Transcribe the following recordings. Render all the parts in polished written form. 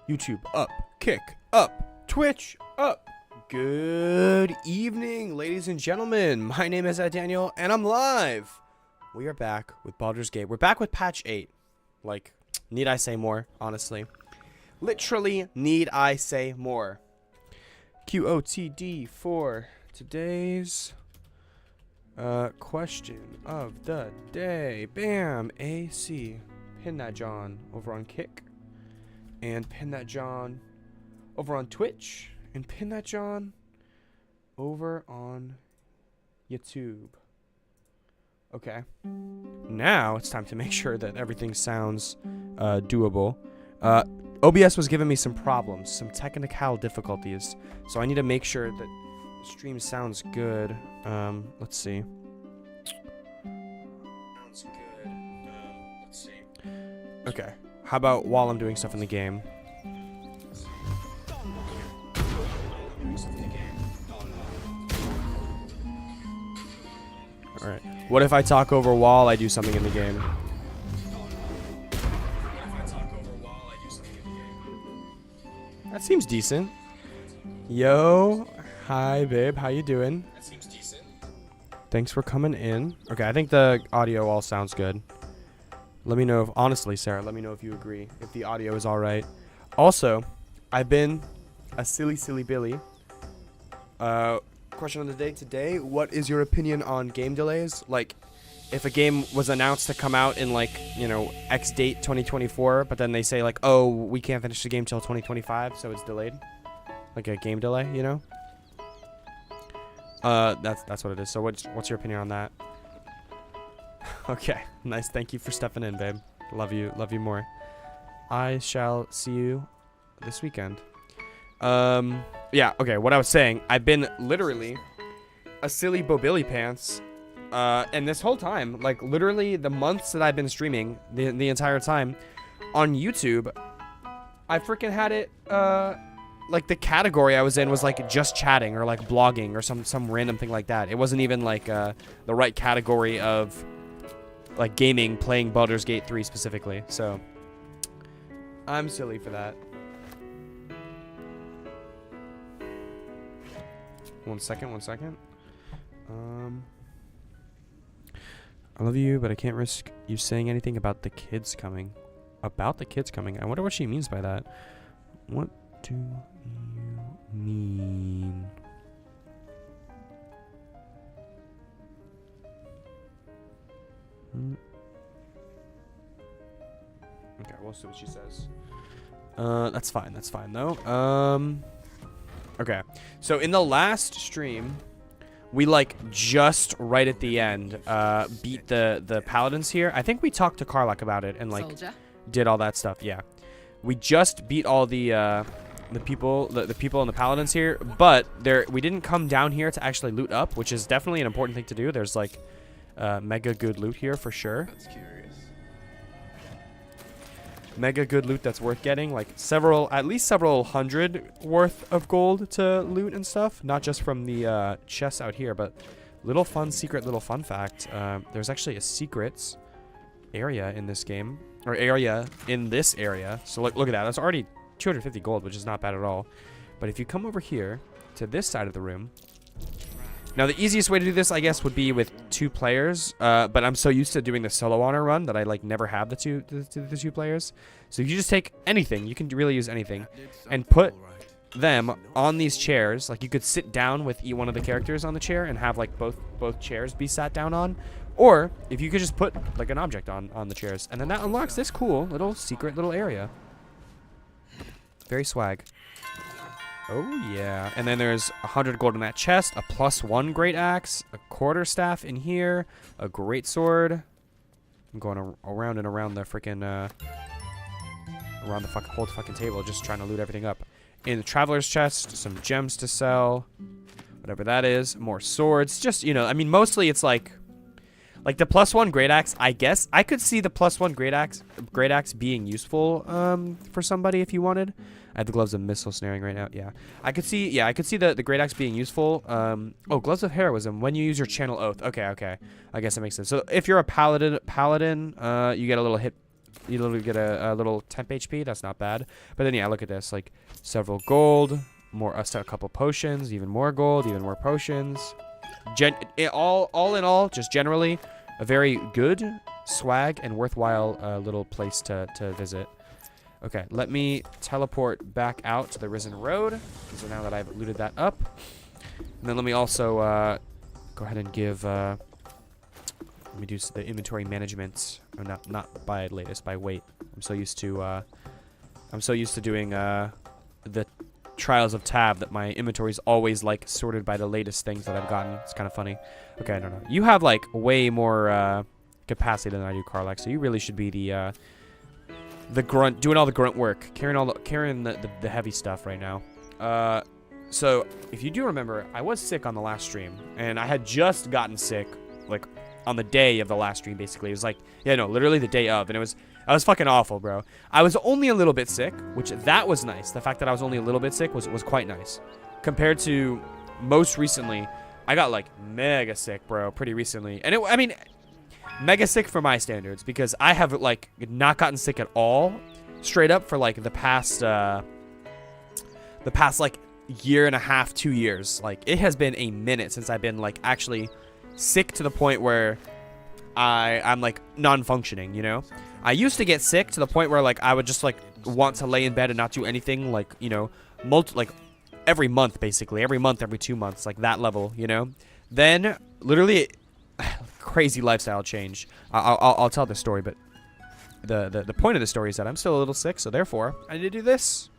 YouTube up, Kick up, Twitch up. Good evening, ladies and gentlemen. My name is Daniel, and I'm live. We are back with Baldur's Gate. We're back with patch 8. Like, need I say more, honestly? Literally, need I say more? QOTD for today's question of the day. Bam! AC. Pin that John over on Kick. And pin that John over on Twitch. And pin that John over on YouTube. Okay. Now it's time to make sure that everything sounds doable. OBS was giving me some problems, some technical difficulties. So I need to make sure that the stream sounds good. Let's see. Sounds good. Let's see. Okay. How about while I'm doing stuff in the game? Alright. What if I talk over while I do something in the game? That seems decent. Yo. Hi, babe. How you doing? That seems decent. Thanks for coming in. Okay, I think the audio all sounds good. Let me know if, honestly, Sarah, let me know if you agree, if the audio is all right. Also, I've been a silly Billy. Question of the day today, what is your opinion on game delays? Like, if a game was announced to come out in, like, you know, X date 2024, but then they say, like, oh, we can't finish the game till 2025, so it's delayed? Like a game delay, you know? That's what it is. So what's your opinion on that? Okay, nice. Thank you for stepping in, babe. Love you more. I shall see you this weekend. Yeah, okay, what I was saying, I've been literally a silly Bobilly pants, and this whole time, like, literally the months that I've been streaming, the entire time, on YouTube, I freaking had it, like, the category I was in was, like, just chatting, or, like, blogging, or some random thing like that. It wasn't even, like, the right category of, like, gaming, playing Baldur's Gate 3 specifically, so I'm silly for that. One second. I love you, but I can't risk you saying anything about the kids coming. About the kids coming? I wonder what she means by that. What do you mean? Okay, we'll see what she says. That's fine though. Okay, so in the last stream, we, like, just right at the end, beat the paladins here. I think we talked to Karlach about it and, like, did all that stuff. Yeah, we just beat all the people and the paladins here, but we didn't come down here to actually loot up, which is definitely an important thing to do. There's, like, mega good loot here for sure. That's curious. Mega good loot that's worth getting, like at least several hundred worth of gold to loot and stuff, not just from the chests out here, but little fun fact, there's actually a secrets area in this game, or area in this area. So look at that, that's already 250 gold, which is not bad at all. But if you come over here to this side of the room, now the easiest way to do this, I guess, would be with 2 players, but I'm so used to doing the solo honor run that I, like, never have the two players. So you just take anything, you can really use anything, and put them on these chairs. Like, you could sit down with one of the characters on the chair and have, like, both chairs be sat down on, or if you could just put, like, an object on the chairs, and then that unlocks this cool little secret little area. Very swag. Oh, yeah. And then there's 100 gold in that chest, a +1 great axe, a quarterstaff in here, a great sword. I'm going around and around the freaking, around the whole fucking table, just trying to loot everything up. In the traveler's chest, some gems to sell, whatever that is. More swords. Just, you know, I mean, mostly it's like the +1 great axe, I guess. I could see the +1 great axe being useful, for somebody if you wanted. I have the gloves of missile snaring right now. Yeah, I could see the great axe being useful. Oh, gloves of heroism when you use your channel oath. Okay. I guess that makes sense. So if you're a paladin, you get a little hit You literally get a little temp HP. That's not bad. But then yeah, look at this. Like several gold, more a couple potions, even more gold, even more potions. All in all, just generally a very good swag and worthwhile little place to visit. Okay, let me teleport back out to the Risen Road. So now that I've looted that up. And then let me also go ahead and give... let me do the inventory management. Or not by latest, by weight. I'm so used to doing the Trials of Tab that my inventory is always like sorted by the latest things that I've gotten. It's kind of funny. Okay, I don't know. You have like way more capacity than I do, Karlach. So you really should be the grunt, doing all the grunt work, carrying the heavy stuff right now. So if you do remember, I was sick on the last stream, and I had just gotten sick, like on the day of the last stream. Basically, it was like, yeah, no, literally the day of, and I was fucking awful, bro. I was only a little bit sick, which that was nice. The fact that I was only a little bit sick was quite nice, compared to most recently. I got like mega sick, bro, pretty recently, and I mean, mega sick for my standards, because I have like not gotten sick at all, straight up, for like the past like year and a half, 2 years. Like it has been a minute since I've been like actually sick to the point where I'm like non-functioning, you know. I used to get sick to the point where like I would just like want to lay in bed and not do anything, like, you know, like every month, basically every month, every 2 months, like that level, you know. Then literally crazy lifestyle change. I'll tell the story, but the point of the story is that I'm still a little sick, so therefore I need to do this.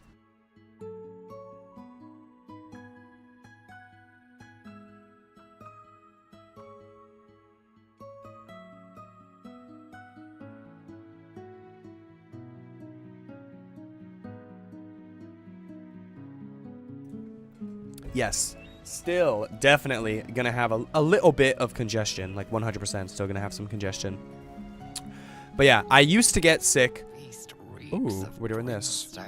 Yes, still definitely gonna have a little bit of congestion, like 100% still gonna have some congestion. But yeah, I used to get sick. Ooh, we're doing this.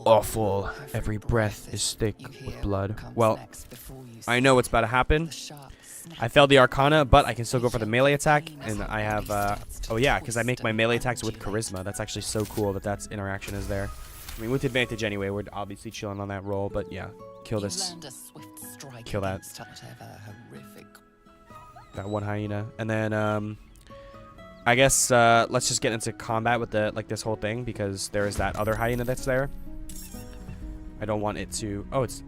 Awful. Every breath is thick with blood. Well, I know what's about to happen. I failed the Arcana, but I can still go for the melee attack, and I have, oh yeah, because I make my melee attacks with Charisma. That's actually so cool that interaction is there. I mean, with advantage anyway, we're obviously chilling on that roll, but yeah. Kill this. Kill that. That one hyena. And then, I guess, let's just get into combat with this whole thing, because there is that other hyena that's there. I don't want it to... Oh, it's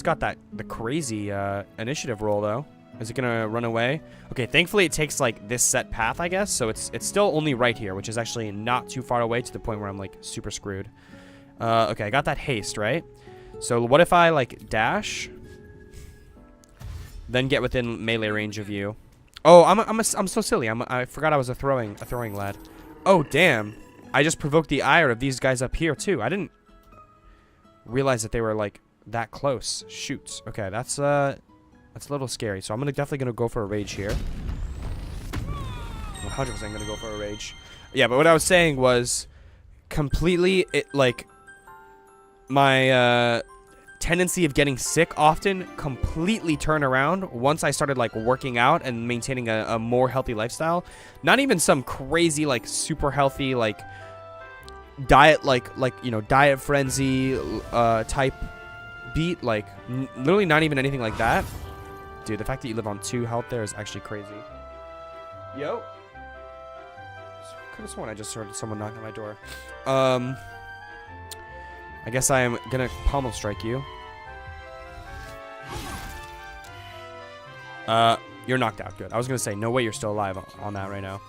got the crazy, initiative roll, though. Is it gonna run away? Okay, thankfully it takes, like, this set path, I guess. So it's still only right here, which is actually not too far away to the point where I'm, like, super screwed. Okay, I got that haste, right? So what if I like dash, then get within melee range of you? Oh, I'm so silly. I forgot I was a throwing lad. Oh damn! I just provoked the ire of these guys up here too. I didn't realize that they were like that close. Shoot. Okay, that's a little scary. So I'm definitely gonna go for a rage here. 100% gonna go for a rage. Yeah, but what I was saying was completely my tendency of getting sick often completely turned around once I started like working out and maintaining a more healthy lifestyle. Not even some crazy like super healthy like diet like you know, diet frenzy type beat, like literally not even anything like that. Dude, the fact that you live on 2 health there is actually crazy. Yo, could have sworn I just heard someone knocking on my door. I guess I am gonna pommel strike you. You're knocked out. Good. I was gonna say, no way you're still alive on that right now.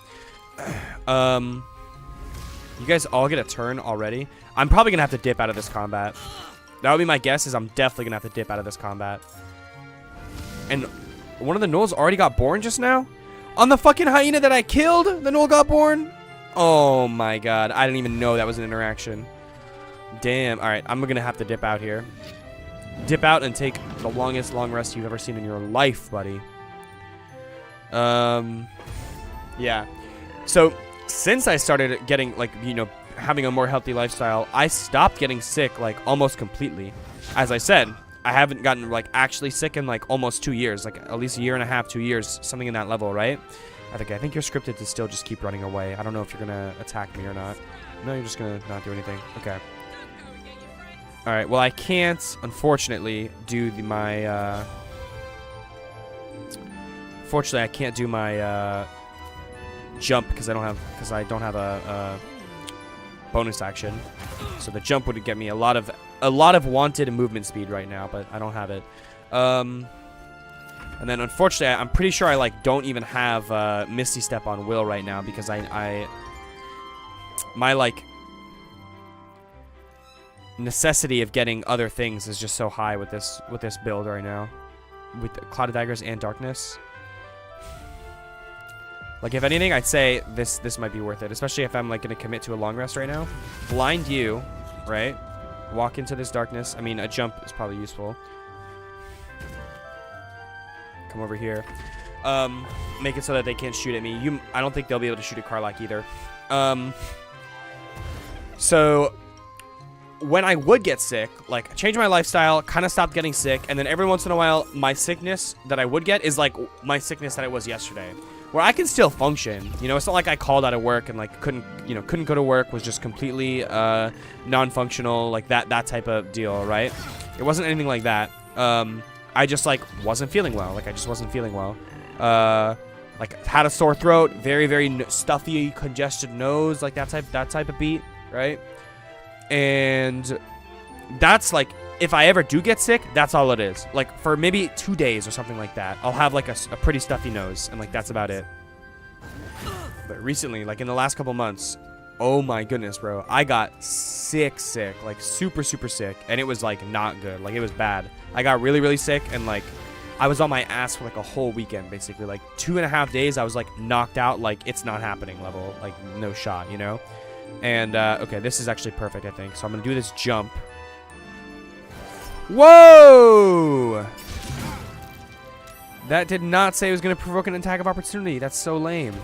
You guys all get a turn already. I'm probably gonna have to dip out of this combat. That would be my guess, is I'm definitely gonna have to dip out of this combat. And one of the gnolls already got born just now? On the fucking hyena that I killed, the gnoll got born? Oh my god, I didn't even know that was an interaction. Damn. Alright, I'm gonna have to dip out here. Dip out and take the longest long rest you've ever seen in your life, buddy. Yeah. So, since I started getting, like, you know, having a more healthy lifestyle, I stopped getting sick, like, almost completely. As I said, I haven't gotten, like, actually sick in, like, almost 2 years. Like, at least a year and a half, 2 years, something in that level, right? I think you're scripted to still just keep running away. I don't know if you're gonna attack me or not. No, you're just gonna not do anything. Okay. All right. Well, I can't, unfortunately, do my. Fortunately, I can't do my jump because I don't have a bonus action. So the jump would get me a lot of wanted movement speed right now, but I don't have it. And then unfortunately, I'm pretty sure I like don't even have Misty Step on Wyll right now because my like necessity of getting other things is just so high with this build right now, with Cloud of Daggers and Darkness. Like, if anything, I'd say this might be worth it, especially if I'm, like, going to commit to a long rest right now. Blind you, right? Walk into this darkness. I mean, a jump is probably useful. Come over here. Make it so that they can't shoot at me. I don't think they'll be able to shoot at Karlach either. So, when I would get sick, like, change my lifestyle, kind of stopped getting sick, and then every once in a while, my sickness that I would get is, like, my sickness that it was yesterday. Where I can still function, you know, it's not like I called out of work and like couldn't go to work, was just completely non-functional, like that type of deal, right? It wasn't anything like that. I just like wasn't feeling well, like I just wasn't feeling well. Like had a sore throat, very stuffy, congested nose, like that type of beat, right? And that's like, if I ever do get sick, that's all it is. Like, for maybe 2 days or something like that, I'll have, like, a pretty stuffy nose, and, like, that's about it. But recently, like, in the last couple months, oh my goodness, bro, I got sick, like, super sick, and it was, like, not good. Like, it was bad. I got really sick, and, like, I was on my ass for, like, a whole weekend, basically. Like, 2.5 days, I was, like, knocked out, like, it's not happening level. Like, no shot, you know? And, okay, this is actually perfect, I think. So I'm gonna do this jump. Whoa! That did not say it was going to provoke an attack of opportunity. That's so lame.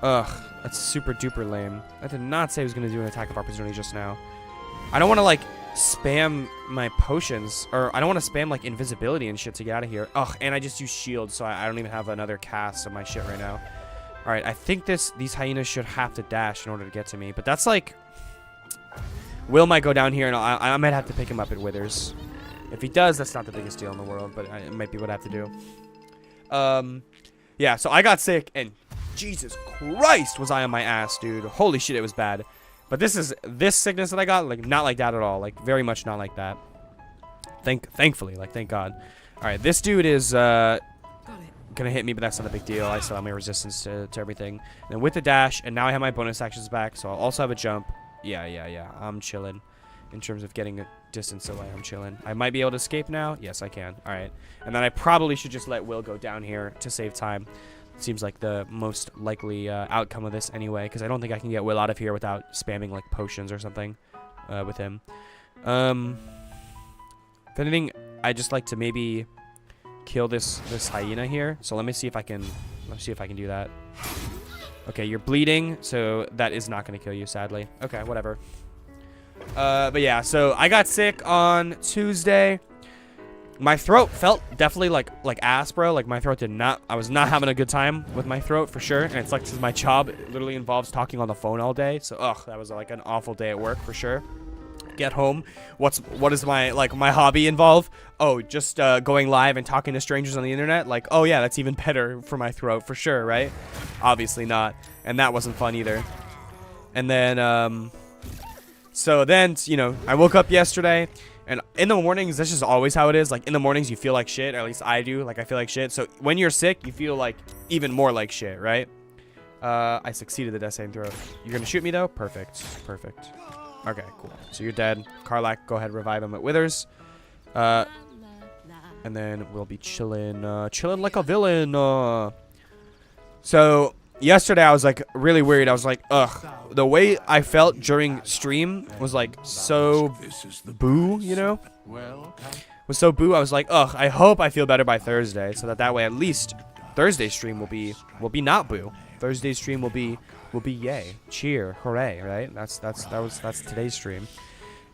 Ugh, that's super duper lame. That did not say it was going to do an attack of opportunity just now. I don't want to, like, spam my potions. Or I don't want to spam, like, invisibility and shit to get out of here. Ugh, and I just use shield, so I don't even have another cast of my shit right now. Alright, I think these hyenas should have to dash in order to get to me. But that's, like... Wyll might go down here, and I might have to pick him up at Withers. If he does, that's not the biggest deal in the world, but it might be what I have to do. Yeah, so I got sick, and Jesus Christ was I on my ass, dude. Holy shit, it was bad. But this sickness that I got, like, not like that at all. Like, very much not like that. Thankfully, like, thank God. Alright, this dude is, gonna hit me, but that's not a big deal. I still have my resistance to everything. And then with the dash, and now I have my bonus actions back, so I'll also have a jump. Yeah. I'm chilling. In terms of getting a distance away, I'm chilling. I might be able to escape now. Yes, I can. All right. And then I probably should just let Wyll go down here to save time. It seems like the most likely outcome of this anyway, because I don't think I can get Wyll out of here without spamming, like, potions or something with him. If anything, I'd just like to maybe kill this hyena here. So let me see if I can do that. Okay, you're bleeding, so that is not going to kill you, sadly. Okay, whatever. But yeah, so I got sick on Tuesday. My throat felt definitely like ass, bro. Like, my throat I was not having a good time with my throat, for sure. And it's like, my job literally involves talking on the phone all day. So, ugh, that was like an awful day at work, for sure. Get home. What does my hobby involve? Oh, just going live and talking to strangers on the internet. Like, oh yeah, that's even better for my throat, for sure, right? Obviously not. And that wasn't fun either. And then so then, you know, I woke up yesterday, and in the mornings, this is always how it is. Like, in the mornings, you feel like shit, or at least I do. Like, I feel like shit. So when you're sick, you feel like even more like shit, right? I succeeded the death saving throw. You're gonna shoot me though? Perfect. Okay, cool. So you're dead. Karlach, go ahead, revive him at Withers. And then we'll be chilling like a villain. So yesterday I was like really worried. I was like, ugh. The way I felt during stream was like so boo, you know? Was so boo. I was like, ugh, I hope I feel better by Thursday, so that way at least Thursday's stream will be not boo. Thursday's stream will be yay, cheer, hooray, right? That's today's stream.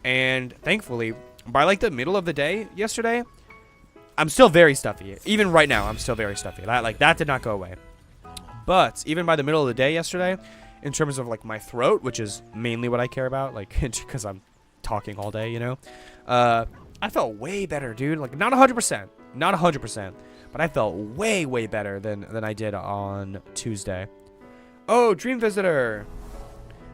And thankfully, by like the middle of the day yesterday, I'm still very stuffy. Even right now, I'm still very stuffy. That did not go away. But even by the middle of the day yesterday, in terms of like my throat, which is mainly what I care about, like because I'm talking all day, you know, I felt way better, dude. Like not 100%, not 100%, but I felt way better than I did on Tuesday. Oh, Dream Visitor,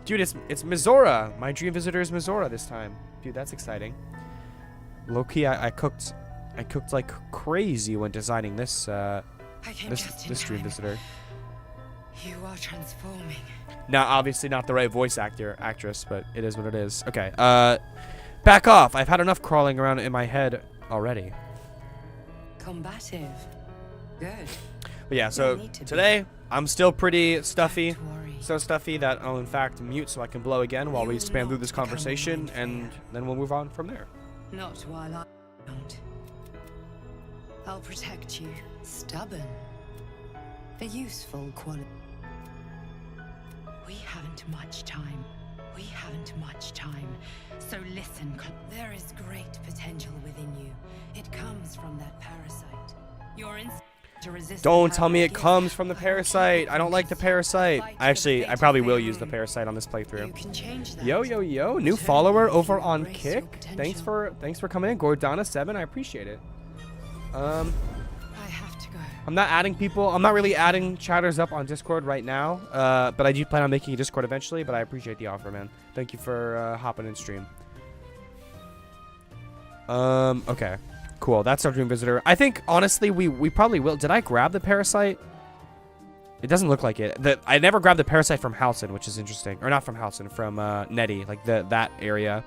dude, it's Mizora. My Dream Visitor is Mizora this time, dude. That's exciting. Low-key, I cooked like crazy when designing this this Dream Visitor. You are transforming. Now, obviously not the right voice actress, but it is what it is. Okay, back off. I've had enough crawling around in my head already. Combative. Good. But yeah, so today I'm still pretty stuffy. So stuffy that I'll in fact mute so I can blow again while we spam through this conversation, and then we'll move on from there. Not while I don't. I'll protect you. Stubborn. A useful quality. We haven't much time. We haven't much time. So listen. There is great potential within you. It comes from that parasite. Your instinct to resist. Don't tell me it comes from the parasite. I don't like the parasite. I probably will use the parasite on this playthrough. Yo, new follower over on Kick. Thanks for coming in, Gordana7. I appreciate it. I'm not adding people. I'm not really adding chatters up on Discord right now. But I do plan on making a Discord eventually. But I appreciate the offer, man. Thank you for hopping in stream. Okay. Cool. That's our Dream Visitor. I think, honestly, we probably will. Did I grab the parasite? It doesn't look like it. I never grabbed the parasite from Halcyon, which is interesting. Or not from Halcyon, from Nettie. Like that area.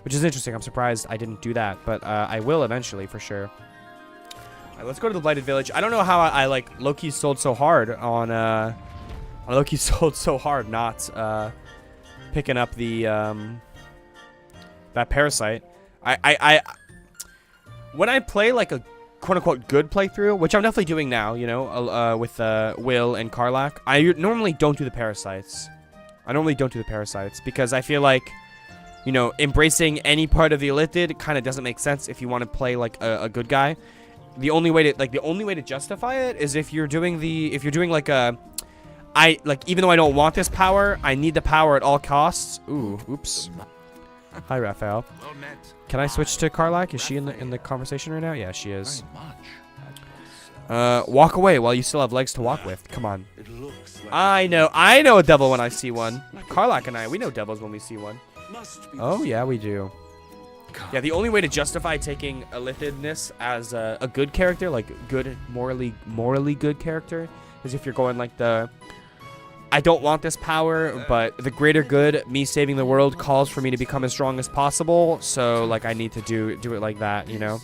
Which is interesting. I'm surprised I didn't do that. But I will eventually, for sure. Let's go to the Blighted Village. I don't know how I like Loki sold so hard on Loki sold so hard not picking up the that parasite. I when I play like a quote unquote good playthrough, which I'm definitely doing now, you know, with Wyll and Karlach, I normally don't do the parasites. I normally don't do the parasites because I feel like, you know, embracing any part of the Illithid kind of doesn't make sense if you want to play like a good guy. The only way to justify it is if you're doing like a, even though I don't want this power, I need the power at all costs. Ooh, oops. Hi, Raphael. Can I switch to Karlach? Is she in the conversation right now? Yeah, she is. Walk away while you still have legs to walk with. Come on. I know a devil when I see one. Karlach and we know devils when we see one. Oh yeah, we do. Yeah, the only way to justify taking Illithidness as a good character, like good, morally good character, is if you're going like the, I don't want this power, but the greater good, me saving the world, calls for me to become as strong as possible. So like I need to do it like that, you know.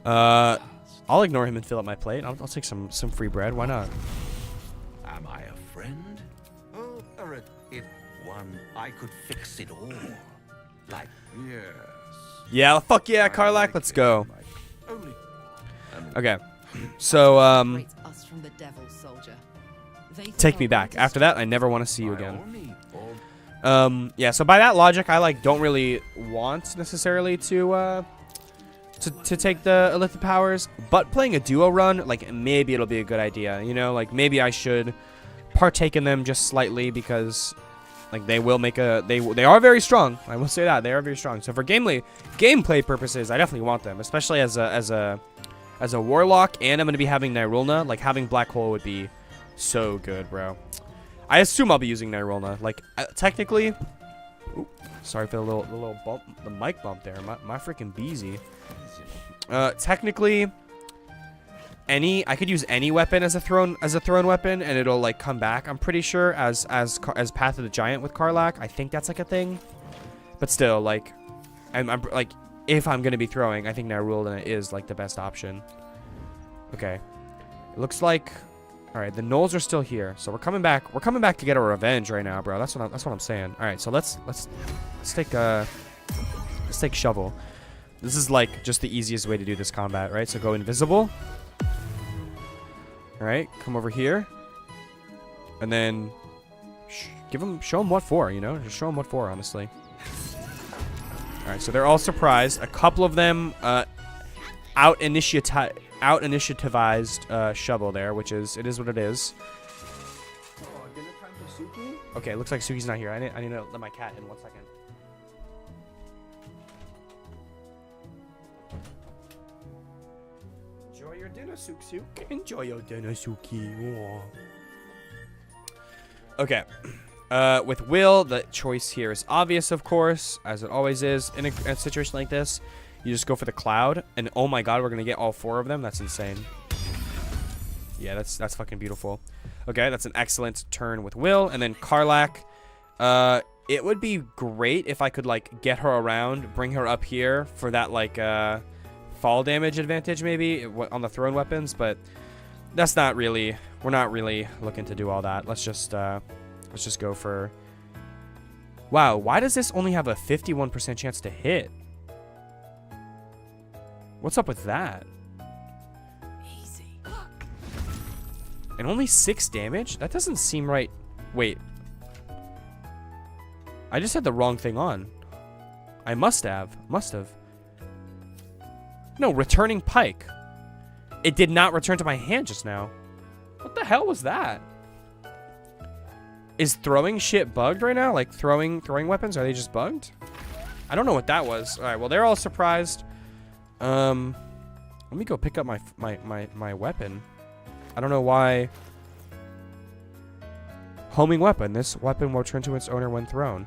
I'll ignore him and fill up my plate. I'll take some free bread. Why not? Am I a friend? Oh, or if one, I could fix it all. Like, yes. Yeah, fuck yeah, Karlach, let's go. Okay, so take me back. After that, I never want to see you again. Yeah. So by that logic, I like don't really want necessarily to take the Illithid powers, but playing a duo run, like maybe it'll be a good idea. You know, like maybe I should partake in them just slightly because. Like they will make they are very strong. I will say that they are very strong. So for gameplay purposes, I definitely want them, especially as a warlock. And I'm gonna be having Nirulna. Like having Black Hole would be so good, bro. I assume I'll be using Nirulna. Like technically, ooh, sorry for the little bump, the mic bump there. My freaking beezy. Technically. I could use any weapon as a thrown weapon and it'll like come back. I'm pretty sure as Path of the Giant with Karlach. I think that's like a thing. But still, like I'm like if I'm gonna be throwing, I think Nirulna is like the best option. Okay. It looks like alright, the gnolls are still here. So we're coming back to get our revenge right now, bro. That's what I'm saying. Alright, so let's take shovel. This is like just the easiest way to do this combat, right? So go invisible. Alright, come over here. And then show him what for, you know? Just show him what for, honestly. All right, so they're all surprised. A couple of them out initiativized shovel there, which is what it is. Oh, dinner time for Suki? Okay, looks like Suki's not here. I need to let my cat in 1 second. Enjoy your dinner, Suki. Enjoy your dinner, Suki. Aw. Okay. With Will, the choice here is obvious, of course, as it always is in a situation like this. You just go for the cloud, and oh my god, we're gonna get all 4 of them. That's insane. Yeah, that's fucking beautiful. Okay, that's an excellent turn with Will, and then Karlach. It would be great if I could like get her around, bring her up here for that like fall damage advantage maybe on the thrown weapons, but that's not really. We're not really looking to do all that. Let's just go for. Wow, why does this only have a 51% chance to hit? What's up with that? Easy. And only 6 damage? That doesn't seem right. Wait. I just had the wrong thing on. I must have. No, returning pike. It did not return to my hand just now. What the hell was that? Is throwing shit bugged right now? Like throwing weapons? Are they just bugged? I don't know what that was. All right, well, they're all surprised. Let me go pick up my weapon. I don't know why. Homing weapon. This weapon will return to its owner when thrown.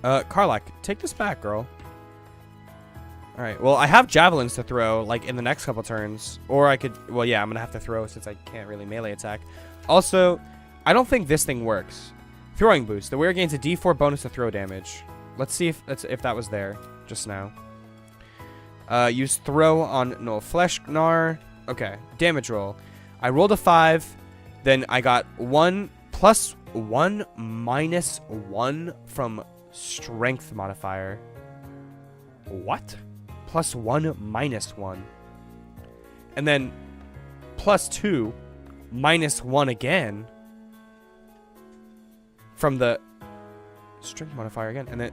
Karlach, take this back, girl. Alright, well, I have javelins to throw, like, in the next couple turns. Or I could, well, yeah, I'm gonna have to throw since I can't really melee attack. Also, I don't think this thing works. Throwing boost. The wearer gains a D4 bonus to throw damage. Let's see if that was there just now. Use throw on Null Fleshgnar. Okay, damage roll. I rolled a 5, then I got 1 plus 1 minus 1 from strength modifier. What? Plus 1 minus 1. And then plus 2 minus 1 again from the strength modifier again.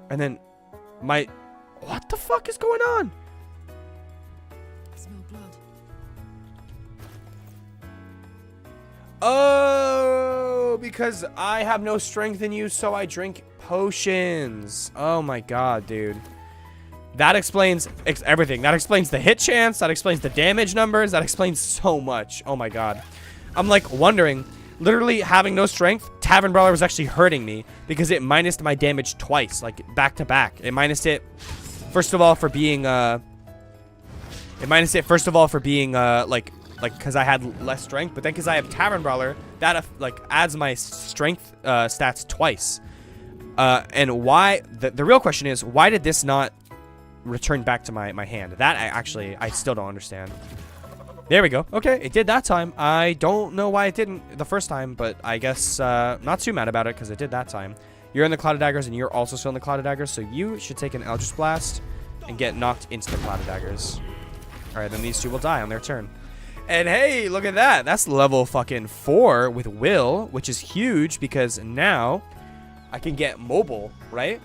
And then my... What the fuck is going on? I smell blood. Oh, because I have no strength in you, so I drink potions. Oh my god, dude. That explains everything. That explains the hit chance. That explains the damage numbers. That explains so much. Oh my god. I'm like wondering, literally having no strength, Tavern Brawler was actually hurting me because it minused my damage twice, like back to back. It minused it first of all for being like because I had less strength, but then because I have Tavern Brawler, that like adds my strength stats twice. And why? The real question is, why did this not return back to my hand? That I still don't understand. There we go. Okay, it did that time. I don't know why it didn't the first time, but I guess not too mad about it because it did that time. You're in the Cloud of Daggers, and you're also still in the Cloud of Daggers, so you should take an Eldritch Blast and get knocked into the Cloud of Daggers. All right, then these two will die on their turn. And hey, look at that. That's level fucking 4 with Will, which is huge because now I can get mobile, right?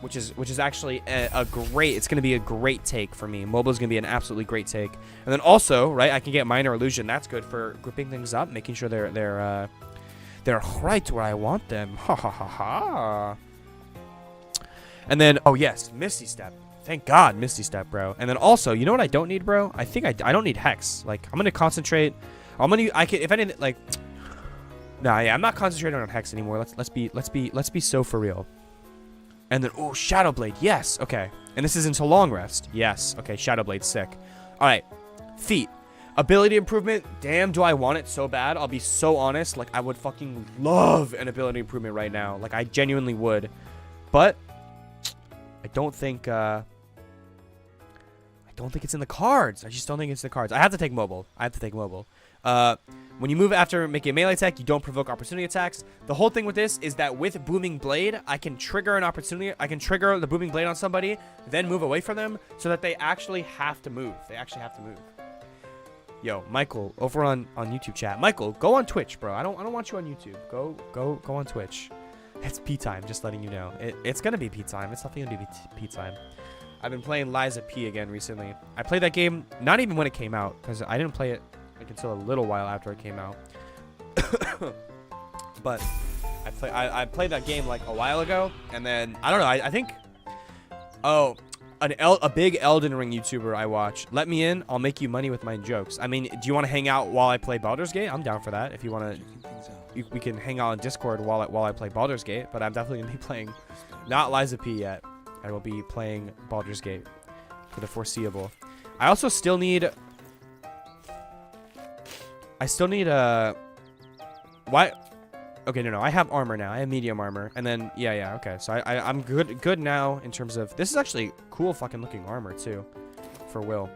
Which is actually a great. It's going to be a great take for me. Mobile is going to be an absolutely great take. And then also, right, I can get Minor Illusion. That's good for grouping things up, making sure they're right where I want them. Ha ha ha ha. And then, oh yes, Misty Step. Thank God, Misty Step, bro. And then also, you know what I don't need, bro? I think I don't need Hex. Like, I'm gonna concentrate. I can, if anything, like, nah, yeah, I'm not concentrating on Hex anymore. Let's be so for real. And then, oh, Shadow Blade, yes, okay. And this is into Long Rest, yes, okay. Shadow Blade, sick. All right, feat. Ability improvement, damn, do I want it so bad? I'll be so honest, like, I would fucking love an ability improvement right now. Like, I genuinely would. But I don't think it's in the cards. I just don't think it's in the cards. I have to take mobile. When you move after making a melee attack, you don't provoke opportunity attacks. The whole thing with this is that with Booming Blade, I can trigger an opportunity. I can trigger the Booming Blade on somebody, then move away from them so that they actually have to move. Yo, Michael, over on YouTube chat. Michael, go on Twitch, bro. I don't want you on YouTube. Go on Twitch. It's pee time, just letting you know. It's gonna be pee time. It's definitely gonna be pee time. I've been playing Lies of P again recently. I played that game not even when it came out, because I didn't play it like until a little while after it came out. But I played that game like a while ago, and then I don't know. I think a big Elden Ring YouTuber I watch. Let me in. I'll make you money with my jokes. I mean, do you want to hang out while I play Baldur's Gate? I'm down for that. If you want to, we can hang out on Discord while I play Baldur's Gate. But I'm definitely gonna be playing not Lies of P yet. I will be playing Baldur's Gate for the foreseeable. I also still need. Why? Okay, no. I have armor now. I have medium armor, and then yeah. Okay, so I'm good now in terms of this is actually cool fucking looking armor too, for Will.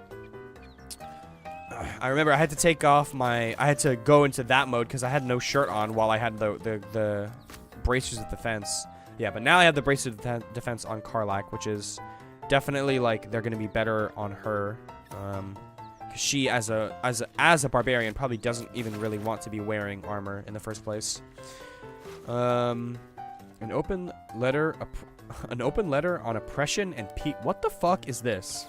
I remember I had to take off I had to go into that mode because I had no shirt on while I had the bracers of defense. Yeah, but now I have the bracers of defense on Karlach, which is definitely like they're gonna be better on her. Cause she as a barbarian probably doesn't even really want to be wearing armor in the first place. An open letter on oppression and what the fuck is this?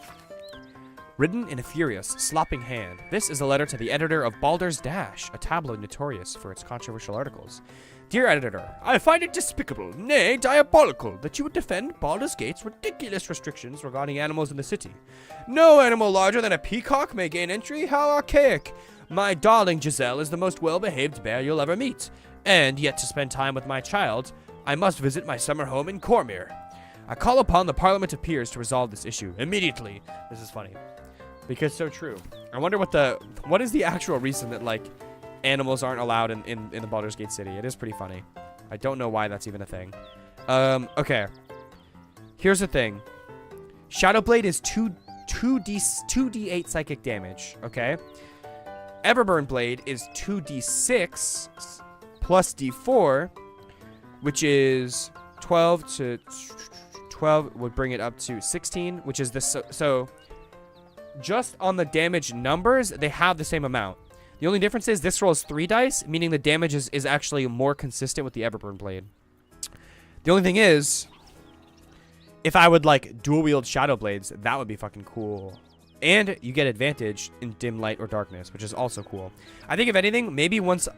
Written in a furious, slopping hand, this is a letter to the editor of Baldur's Dash, a tabloid notorious for its controversial articles. Dear editor, I find it despicable, nay, diabolical, that you would defend Baldur's Gate's ridiculous restrictions regarding animals in the city. No animal larger than a peacock may gain entry? How archaic! My darling Giselle is the most well-behaved bear you'll ever meet. And yet to spend time with my child, I must visit my summer home in Cormyr. I call upon the Parliament of Peers to resolve this issue immediately. This is funny. Because so true. I wonder what is the actual reason that, like, animals aren't allowed in the Baldur's Gate city. It is pretty funny. I don't know why that's even a thing. Okay. Here's the thing. Shadowblade is 2d8 psychic damage, okay? Everburn Blade is 2d6 plus d4, which is 12 to 12 would bring it up to 16, which is this. So just on the damage numbers, they have the same amount. The only difference is this rolls 3 dice, meaning the damage is actually more consistent with the Everburn Blade. The only thing is, if I would like dual wield Shadow Blades, that would be fucking cool. And you get advantage in dim light or darkness, which is also cool. I think if anything, maybe once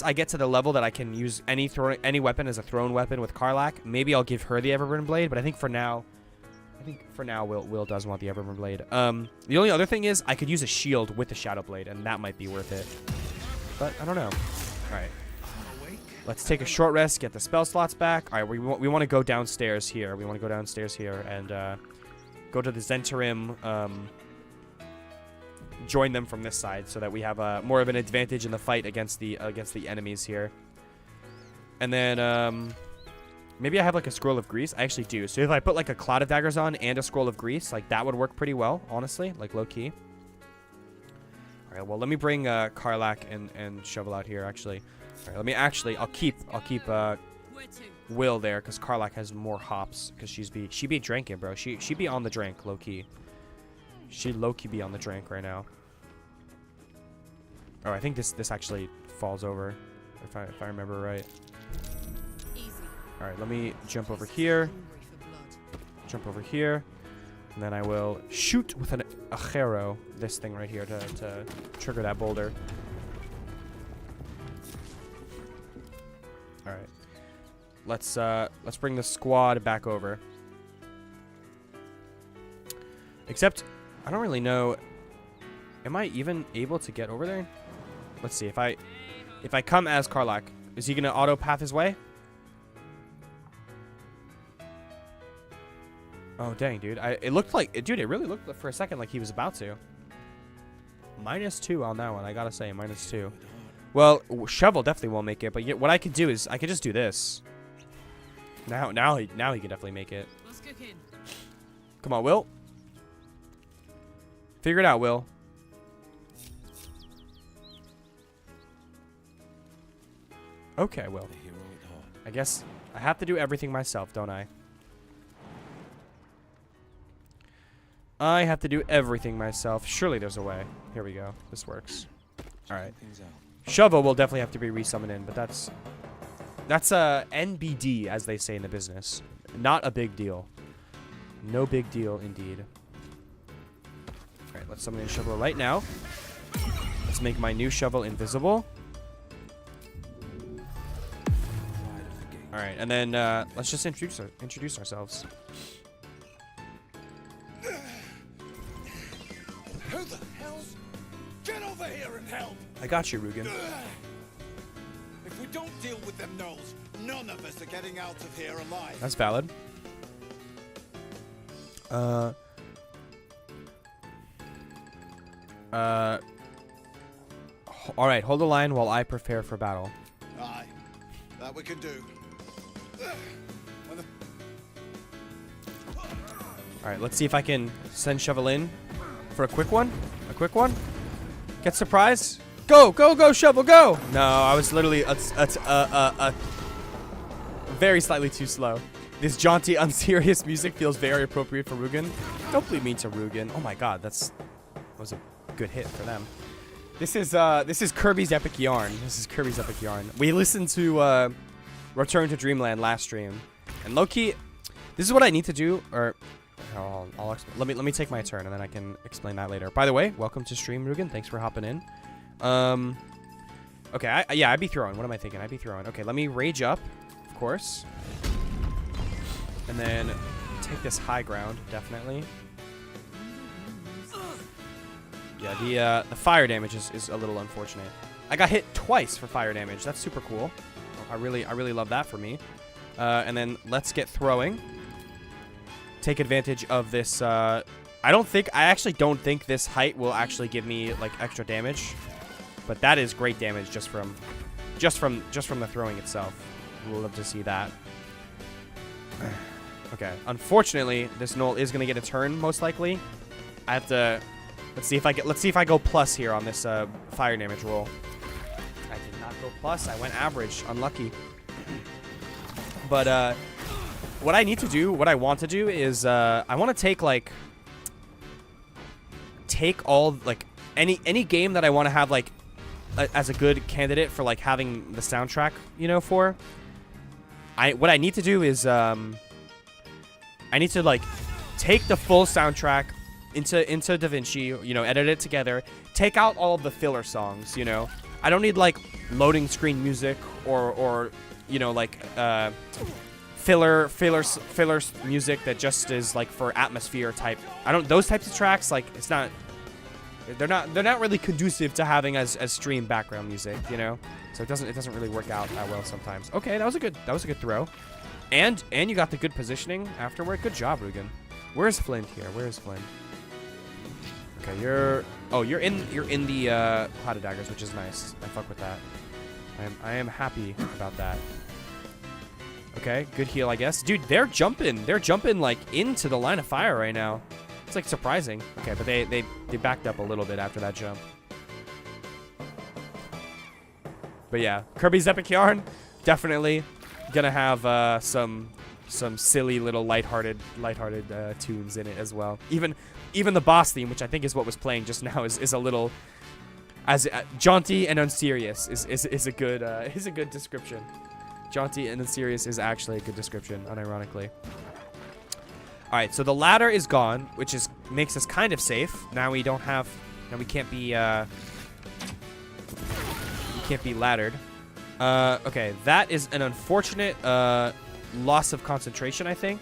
I get to the level that I can use any weapon as a thrown weapon with Karlach, maybe I'll give her the Everburn Blade. But I think for now, Will does want the Everburn Blade. The only other thing is I could use a shield with the Shadow Blade, and that might be worth it. But I don't know. All right, let's take a short rest, get the spell slots back. All right, we want to go downstairs here. We want to go downstairs here and go to the Zentarim. Join them from this side so that we have more of an advantage in the fight against the enemies here. And then maybe I have like a scroll of grease. I actually do. So if I put like a cloud of daggers on and a scroll of grease, like that would work pretty well, honestly, like low key. All right, well, let me bring Karlach and Shovel out here actually. All right, let me I'll keep Will there because Karlach has more hops because she be drinking, bro. She be on the drink low key. She low-key be on the drink right now. Oh, I think this actually falls over, if I remember right. All right, let me jump over here. Jump over here, and then I will shoot with a harrow this thing right here to trigger that boulder. All right, let's bring the squad back over. Except, I don't really know. Am I even able to get over there? Let's see. If I come as Karlach, is he gonna auto path his way? Oh dang, dude! It looked like, dude. It really looked for a second like he was about to. -2 on that one. I gotta say, -2. Well, Shovel definitely won't make it. But what I could do is I could just do this. Now he can definitely make it. Come on, Will. Figure it out, Will. Okay, Will. I guess I have to do everything myself, don't I? I have to do everything myself. Surely there's a way. Here we go. This works. All right. Shovel will definitely have to be resummoned in, but that's That's a NBD, as they say in the business. Not a big deal. No big deal, indeed. All right, let's summon in Shovel right now. Let's make my new shovel invisible. All right, and then let's just introduce ourselves. Who the hell's... Get over here and help! I got you, Rugen. If we don't deal with them gnolls, none of us are getting out of here alive. That's valid. All right, hold the line while I prepare for battle. Aye, that we can do. All right, let's see if I can send Shovel in for a quick one. A quick one. Get surprised. Go, go, go, Shovel, go! No, I was literally very slightly too slow. This jaunty, unserious music feels very appropriate for Rugen. Don't bleed me to Rugen. Oh my god, that was a good hit for them. This is Kirby's Epic Yarn. This is Kirby's Epic Yarn. We listened to Return to Dreamland last stream, and low-key, this is what I need to do. Or I'll explain. Let me take my turn, and then I can explain that later. By the way, welcome to stream, Rugen. Thanks for hopping in. Okay, I'd be throwing. What am I thinking? I'd be throwing. Okay, let me rage up, of course. And then take this high ground, definitely. Yeah, the fire damage is a little unfortunate. I got hit twice for fire damage. That's super cool. I really love that for me. And then let's get throwing. Take advantage of this. I actually don't think this height will actually give me like extra damage, but that is great damage just from the throwing itself. We'll love to see that. Okay, unfortunately, this Gnoll is gonna get a turn most likely. I have to. Let's see if I go plus here on this fire damage roll. I did not go plus. I went average. Unlucky. But what I need to do, what I want to do is I want to take all like any game that I want to have like as a good candidate for like having the soundtrack, you know, for. What I need to do is I need to like take the full soundtrack into DaVinci, you know, edit it together, take out all of the filler songs, you know. I don't need like loading screen music or you know, like filler music that just is like for atmosphere type. Those types of tracks, like it's not, they're not really conducive to having as stream background music, you know. So it doesn't really work out that well sometimes. Okay, that was a good throw. And you got the good positioning afterward. Good job, Rugen. Where's Flint here? Where's Flint? Okay, you're in the Clouded Daggers, which is nice. I fuck with that. I am happy about that. Okay, good heal, I guess. Dude, they're jumping like into the line of fire right now. It's like surprising. Okay, but they backed up a little bit after that jump. But yeah, Kirby's Epic Yarn, definitely gonna have some silly little lighthearted tunes in it as well. Even the boss theme, which I think is what was playing just now, is a little as jaunty and unserious is a good description. Jaunty and unserious is actually a good description, unironically. All right, so the ladder is gone, which makes us kind of safe. Now we can't be laddered. Okay, that is an unfortunate loss of concentration, I think.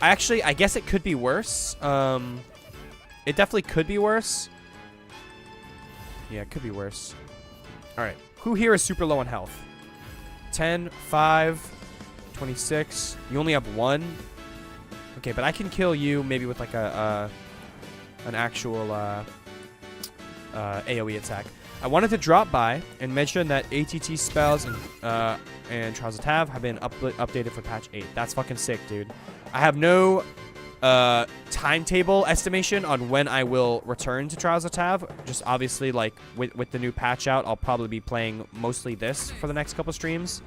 I guess it could be worse. It definitely could be worse. Yeah, it could be worse. All right, who here is super low on health? 10, 5, 26. You only have 1. Okay, but I can kill you maybe with like an actual AoE attack. I wanted to drop by and mention that ATT spells and Trials of Tav have been updated for patch 8. That's fucking sick, dude. I have no timetable estimation on when I will return to Trials of Tav. Just obviously, like, with the new patch out, I'll probably be playing mostly this for the next couple streams.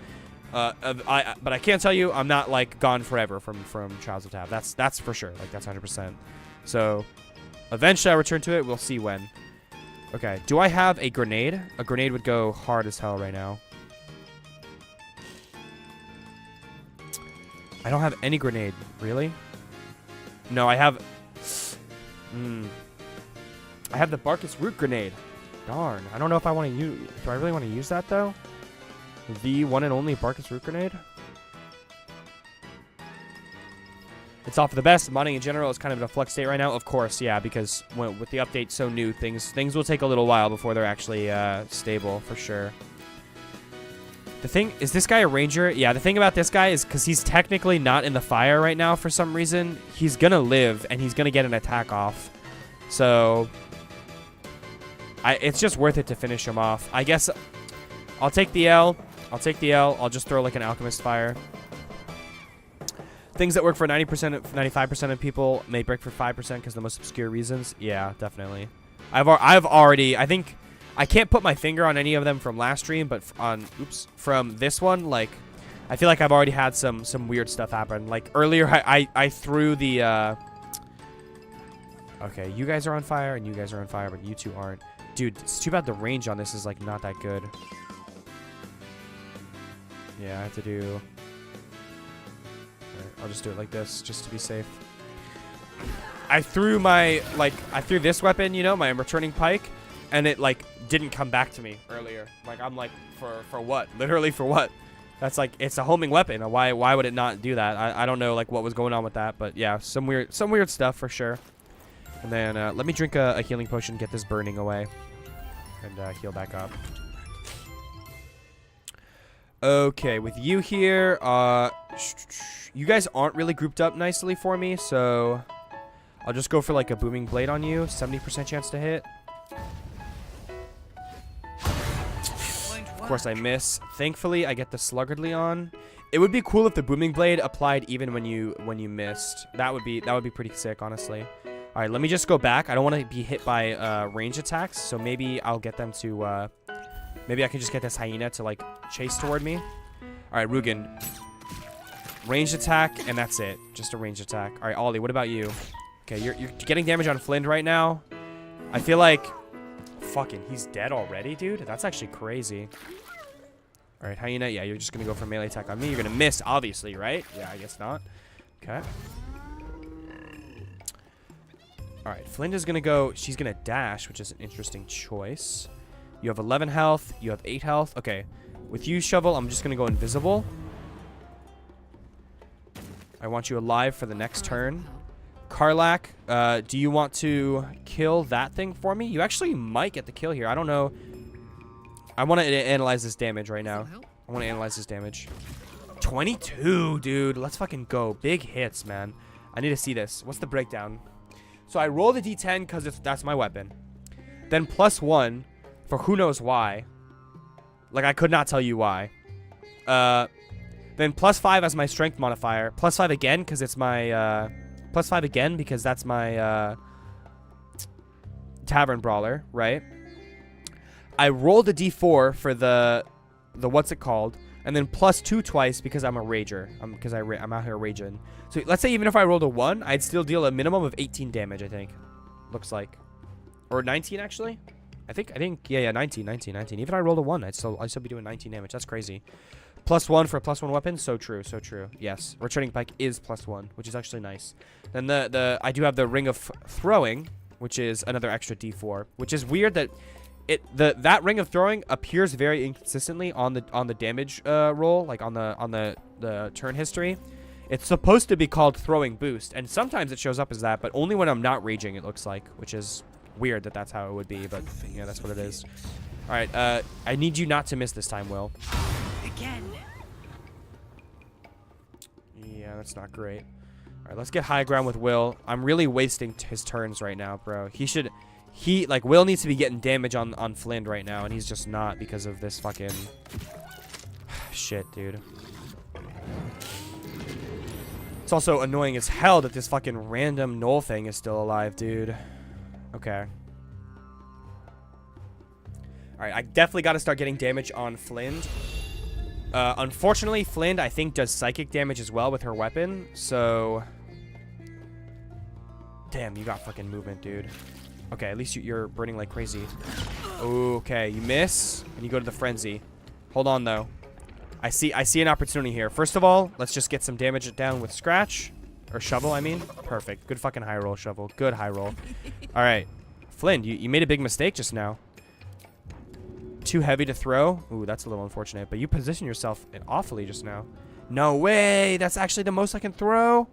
But I can't tell you I'm not, like, gone forever from Trials of Tav. That's for sure. Like, that's 100%. So, eventually I'll return to it. We'll see when. Okay, do I have a grenade? A grenade would go hard as hell right now. I don't have any grenade. Really? No, I have... I have the Barkus Root Grenade. Darn. I don't know if I want to use... Do I really want to use that, though? The one and only Barkus Root Grenade? It's all for the best. Modding in general is kind of in a flux state right now. Of course, yeah, because with the update so new, things will take a little while before they're actually stable, for sure. The thing... Is this guy a ranger? Yeah, the thing about this guy is because he's technically not in the fire right now for some reason, he's going to live, and he's going to get an attack off. So... it's just worth it to finish him off. I guess I'll take the L. I'll just throw like an Alchemist Fire. Things that work for 90%, 95% of people may break for 5% because the most obscure reasons. Yeah, definitely. I've already... I think... I can't put my finger on any of them from last stream, but from this one, like... I feel like I've already had some weird stuff happen. Like, earlier, I threw the... Okay, you guys are on fire, and you guys are on fire, but you two aren't. Dude, it's too bad the range on this is, like, not that good. Yeah, I have to do... Right, I'll just do it like this, just to be safe. I threw my, like, this weapon, you know, my returning pike, and it, like, didn't come back to me earlier. Like, I'm like, for what? Literally for what? That's, like, it's a homing weapon. Why would it not do that? I don't know, like, what was going on with that, but, yeah, some weird stuff, for sure. And then, let me drink a healing potion, get this burning away. And heal back up. Okay, with you here, you guys aren't really grouped up nicely for me, so I'll just go for like a booming blade on you. 70% chance to hit. Of course I miss. Thankfully, I get the sluggardly on. It would be cool if the booming blade applied even when you missed. That would be pretty sick, honestly. All right, let me just go back. I don't want to be hit by range attacks, so maybe I'll get them to... maybe I can just get this hyena to, like, chase toward me. All right, Rugen. Ranged attack, and that's it. Just a ranged attack. All right, Ollie, what about you? Okay, you're getting damage on Flynn right now. I feel like... Fucking, he's dead already, dude? That's actually crazy. All right, hyena, yeah, you're just going to go for melee attack on me. You're going to miss, obviously, right? Yeah, I guess not. Okay. Alright, Flynn is going to go... She's going to dash, which is an interesting choice. You have 11 health. You have 8 health. Okay. With you, Shovel, I'm just going to go invisible. I want you alive for the next turn. Karlach, do you want to kill that thing for me? You actually might get the kill here. I don't know. I want to analyze this damage right now. I want to analyze this damage. 22, dude. Let's fucking go. Big hits, man. I need to see this. What's the breakdown? So I roll the d10 because that's my weapon. Then +1 for who knows why. Like, I could not tell you why. Then +5 as my strength modifier. +5 again because it's my... +5 again because that's my Tavern Brawler, right? I rolled a d4 for the what's it called? And then +2 twice because I'm a rager. Because I'm out here raging. So let's say even if I rolled a 1, I'd still deal a minimum of 18 damage, I think. Looks like. Or 19, actually. I think, yeah, 19. Even if I rolled a 1, I'd still be doing 19 damage. That's crazy. +1 for a +1 weapon. So true. Yes. Returning pike is +1, which is actually nice. Then I do have the Ring of Throwing, which is another extra d4, which is weird that that Ring of Throwing appears very inconsistently on the damage roll, like on the turn history. It's supposed to be called Throwing Boost, and sometimes it shows up as that, but only when I'm not raging, it looks like, which is weird that that's how it would be, but yeah, that's what it is. All right, I need you not to miss this time, Will. Again. Yeah, that's not great. All right, let's get high ground with Will. I'm really wasting his turns right now, bro. Will needs to be getting damage on Flynn right now, and he's just not because of this fucking... Shit, dude. It's also annoying as hell that this fucking random Knoll thing is still alive, dude. Okay. Alright, I definitely got to start getting damage on Flynn. Unfortunately, Flynn, I think, does psychic damage as well with her weapon, so... Damn, you got fucking movement, dude. Okay, at least you're burning like crazy. Okay, you miss, and you go to the frenzy. Hold on, though. I see an opportunity here. First of all, let's just get some damage down with Scratch. Or Shovel, I mean. Perfect. Good fucking high roll, Shovel. Good high roll. Alright. Flynn, you made a big mistake just now. Too heavy to throw. Ooh, that's a little unfortunate. But you position yourself awfully just now. No way. That's actually the most I can throw.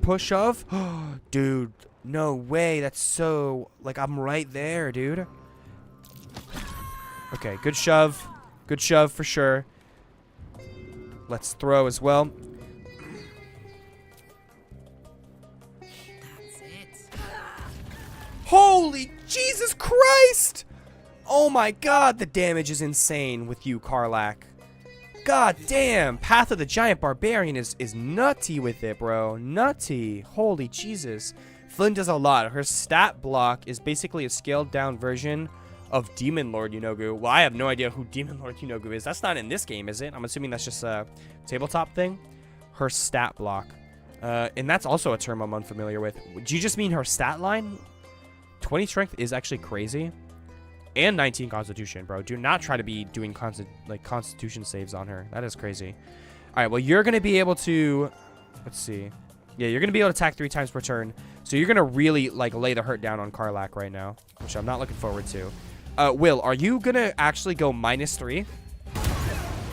Push shove. Dude, no way. That's so... Like, I'm right there, dude. Okay, good shove. Good shove for sure. Let's throw as well. That's it. Holy Jesus Christ! Oh my god, the damage is insane with you, Karlach. God damn, Path of the Giant Barbarian is nutty with it, bro. Nutty. Holy Jesus. Flynn does a lot. Her stat block is basically a scaled down version of Demon Lord Yunogu. Well, I have no idea who Demon Lord Yunogu is. That's not in this game, is it? I'm assuming that's just a tabletop thing. Her stat block. And that's also a term I'm unfamiliar with. Do you just mean her stat line? 20 strength is actually crazy. And 19 constitution, bro. Do not try to be doing constitution saves on her. That is crazy. All right, well, you're going to be able to... Let's see. Yeah, you're going to be able to attack 3 times per turn. So you're going to really, like, lay the hurt down on Karlach right now, which I'm not looking forward to. Will, are you going to actually go -3?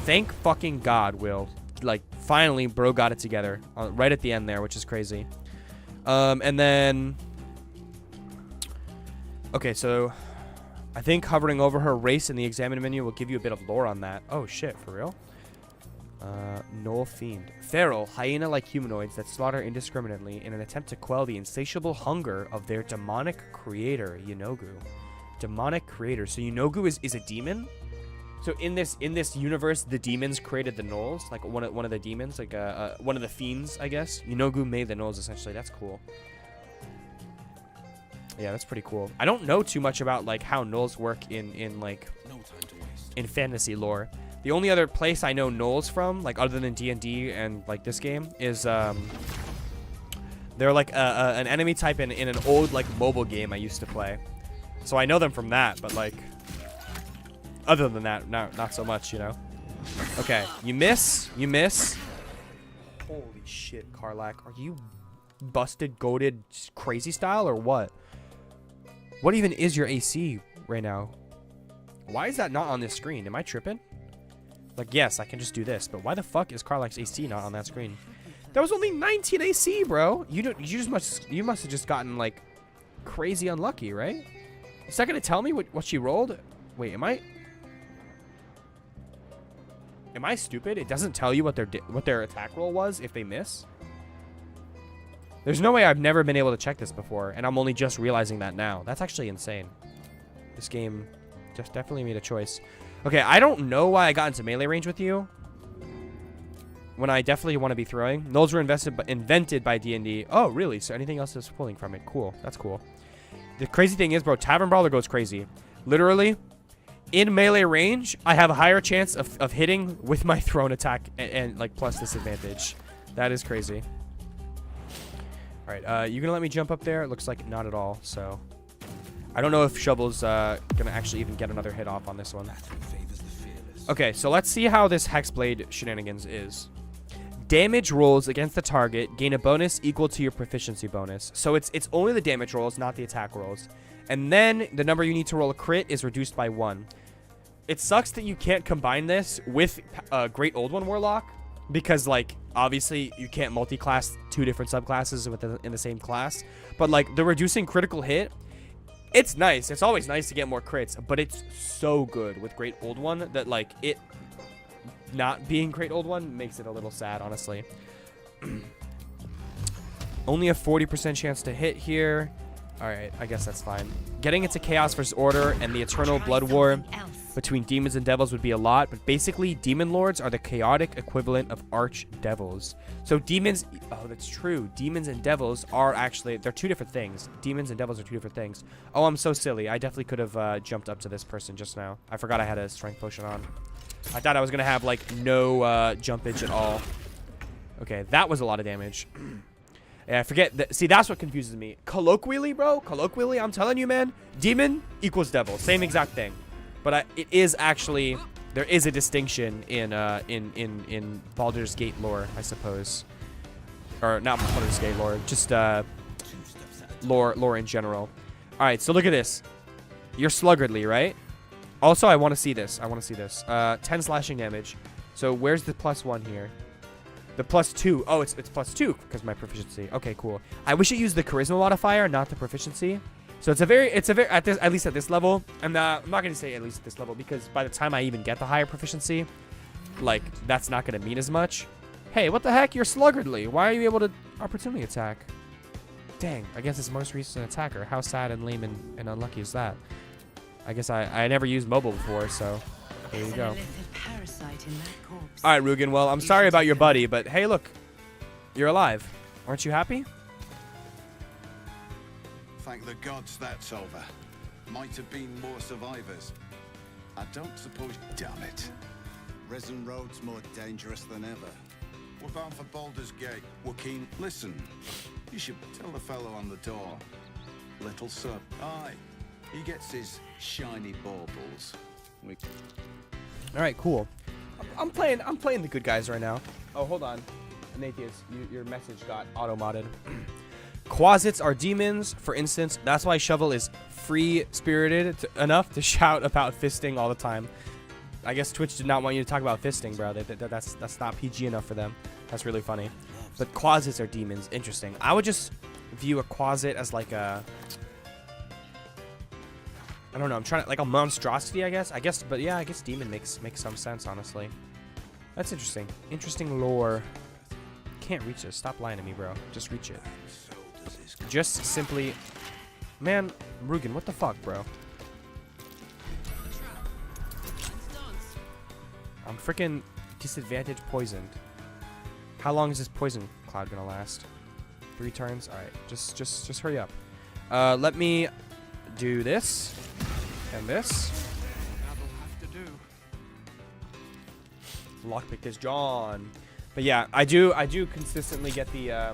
Thank fucking God, Will. Like, finally, bro got it together. Right at the end there, which is crazy. And then... Okay, so... I think hovering over her race in the examine menu will give you a bit of lore on that. Oh, shit, for real? Gnoll Fiend. Feral, hyena-like humanoids that slaughter indiscriminately in an attempt to quell the insatiable hunger of their demonic creator, Yunogu. Demonic creator. So Yunogu is a demon? So in this universe, the demons created the gnolls? Like one of the demons? Like one of the fiends, I guess? Yunogu made the gnolls, essentially. That's cool. Yeah, that's pretty cool. I don't know too much about like how gnolls work in like in fantasy lore. The only other place I know gnolls from, like other than D&D and like this game, is they're like an enemy type in an old like mobile game I used to play. So I know them from that, but like other than that, not so much, you know. Okay, you miss. Holy shit, Karlach, are you busted, goated, crazy style or what? What even is your AC right now? Why is that not on this screen? Am I tripping? Like, yes, I can just do this, but why the fuck is Karlach's AC not on that screen? That was only 19 AC, bro. You must have just gotten like crazy unlucky, right? Is that gonna tell me what she rolled? Wait, am I stupid? It doesn't tell you what their attack roll was if they miss. There's no way I've never been able to check this before, and I'm only just realizing that now. That's actually insane. This game just definitely made a choice. Okay, I don't know why I got into melee range with you when I definitely want to be throwing. Gnolls were invented by D&D. Oh, really? So anything else is pulling from it. Cool. That's cool. The crazy thing is, bro, Tavern Brawler goes crazy. Literally, in melee range, I have a higher chance of hitting with my thrown attack and like plus disadvantage. That is crazy. All right, you gonna let me jump up there? It looks like not at all, so... I don't know if Shovel's gonna actually even get another hit off on this one. Okay, so let's see how this Hexblade shenanigans is. Damage rolls against the target gain a bonus equal to your proficiency bonus. So it's only the damage rolls, not the attack rolls. And then the number you need to roll a crit is reduced by 1. It sucks that you can't combine this with Great Old One Warlock, because like obviously you can't multi-class 2 different subclasses in the same class. But like the reducing critical hit, it's nice. It's always nice to get more crits, but it's so good with Great Old One that like it not being Great Old One makes it a little sad, honestly. Only a 40% chance to hit here. All right, I guess that's fine. Getting into Chaos versus Order and the Eternal Blood War between demons and devils would be a lot, but basically demon lords are the chaotic equivalent of archdevils. So demons, oh, that's true. Demons and devils are actually, they're 2 different things. Demons and devils are 2 different things. Oh, I'm so silly. I definitely could have jumped up to this person just now. I forgot I had a strength potion on. I thought I was going to have like no jumpage at all. Okay, that was a lot of damage. Yeah, I forget that. See, that's what confuses me. Colloquially, bro, I'm telling you, man, demon equals devil. Same exact thing. But it is actually, there is a distinction in Baldur's Gate lore, I suppose. Or not Baldur's Gate lore, just lore in general. All right, so look at this. You're sluggardly, right? Also, I want to see this. 10 slashing damage. So where's the +1 here? The +2. Oh, it's +2 because my proficiency. Okay, cool. I wish it used the charisma modifier, not the proficiency. So it's a very at least at this level. I'm not gonna say at least at this level because by the time I even get the higher proficiency, like that's not gonna mean as much. Hey, what the heck? You're sluggardly. Why are you able to opportunity attack? Dang, I guess it's most recent attacker. How sad and lame and unlucky is that? I guess I never used mobile before, so there you go. All right, Rugen. Well, I'm sorry about your buddy, but hey, look, you're alive. Aren't you happy? Thank the gods that's over. Might have been more survivors. I don't suppose... Damn it. Resin Road's more dangerous than ever. We're bound for Baldur's Gate. We're keen. Listen, you should tell the fellow on the door. Little sir. Aye. He gets his shiny baubles. All right, cool. I'm playing the good guys right now. Oh, hold on. Nathius, your message got auto-modded. Quasits are demons, for instance. That's why Shovel is free-spirited enough to shout about fisting all the time. I guess Twitch did not want you to talk about fisting, bro. That's not PG enough for them. That's really funny. But Quasits are demons. Interesting. I would just view a Quasit as like a... I don't know. I'm trying to... Like a monstrosity, I guess. But yeah, I guess demon makes some sense, honestly. That's interesting. Interesting lore. Can't reach this. Stop lying to me, bro. Just reach it. Just simply... Man, Rugen, what the fuck, bro? I'm freaking disadvantage poisoned. How long is this poison cloud gonna last? 3 turns? Alright, just hurry up. Let me do this. And this. Lockpick is John. But yeah, I do consistently get the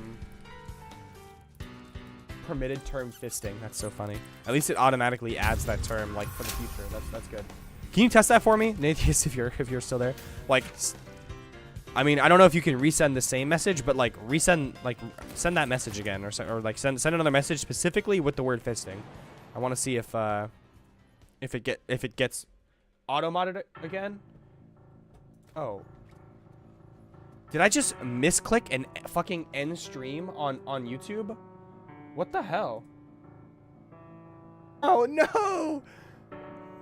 permitted term fisting. That's so funny. At least it automatically adds that term like for the future. That's good. Can you test that for me, Nathius, if you're still there? Like, I mean, I don't know if you can resend the same message, but like send that message again, or like send another message specifically with the word fisting. I want to see if it gets auto-modded again. Oh. Did I just misclick and fucking end stream on YouTube? What the hell? Oh no!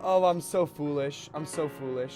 Oh, I'm so foolish. I'm so foolish.